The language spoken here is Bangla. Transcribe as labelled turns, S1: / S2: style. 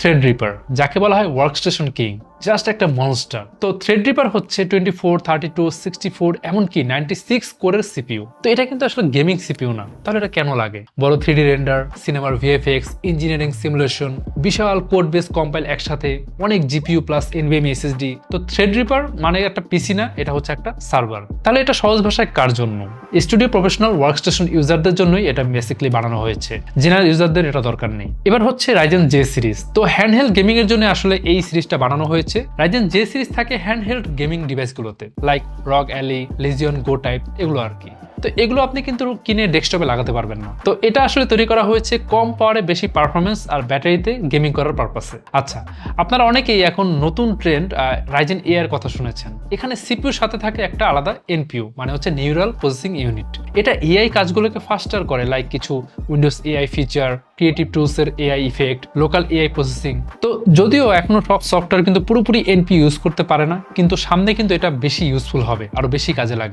S1: থ্রেডরিপার, যাকে বলা হয় ওয়ার্কস্টেশন কিং, জাস্ট একটা মনস্টার। তো থ্রেডরিপার হচ্ছে 24, 32, 64 এমনকি 96 কোরের সিপিইউ। তো এটা কিন্তু আসলে গেমিং সিপিইউ না, তাহলে এটা কেন লাগে? বড় 3D রেন্ডার, সিনেমার ভিএফএক্স, ইঞ্জিনিয়ারিং সিমুলেশন, বিশাল কোড বেস কম্পাইল একসাথে, অনেক জিপিইউ প্লাস এনভিএমই এসএসডি। তো থ্রেডরিপার মানে একটা পিসি না, এটা হচ্ছে একটা সার্ভার। তাহলে এটা সহজ ভাষায় কার জন্য? স্টুডিও প্রফেশনাল ওয়ার্কস্টেশন ইউজারদের জন্যই এটা বেসিক্যালি বানানো হয়েছে, জেনারেল ইউজারদের এটা দরকার নেই। এবার হচ্ছে রাইজেন জে সিরিজ। তো হ্যান্ডহেল্ড গেমিং এর জন্য আসলে এই সিরিজটা বানানো হয়েছে। রাইজেন জে সিরিজ থাকে হ্যান্ডহেল্ড গেমিং ডিভাইসগুলোতে, লাইক রগ অ্যালি, লিজিয়ন গো টাইপ, এগুলো আর কি। তো এগুলো আপনি কিন্তু কিনে ডেস্কটপে লাগাতে পারবেন না। তো এটা আসলে তৈরি করা হয়েছে কম পাওয়ারে বেশি পারফরমেন্স আর ব্যাটারিতে গেমিং করার পারপাসে। আচ্ছা, আপনারা অনেকেই এখন নতুন ট্রেন্ড রাইজেন এ এর কথা শুনেছেন। এখানে সিপিইউর সাথে থাকে একটা আলাদা এনপিইউ, মানে হচ্ছে নিউরাল প্রসেসিং ইউনিট। এটা এআই কাজগুলোকে ফাস্টার করে, লাইক কিছু উইন্ডোজ এআই ফিচার, ক্রিয়েটিভ টুলসের AI effect, local AI processing. তো যদিও এখনো সব সফটওয়্যার কিন্তু পুরোপুরি এনপিইউ ইউজ করতে পারে না, কিন্তু সামনে কিন্তু এটা বেশি ইউজফুল হবে, আরো বেশি কাজে লাগবে।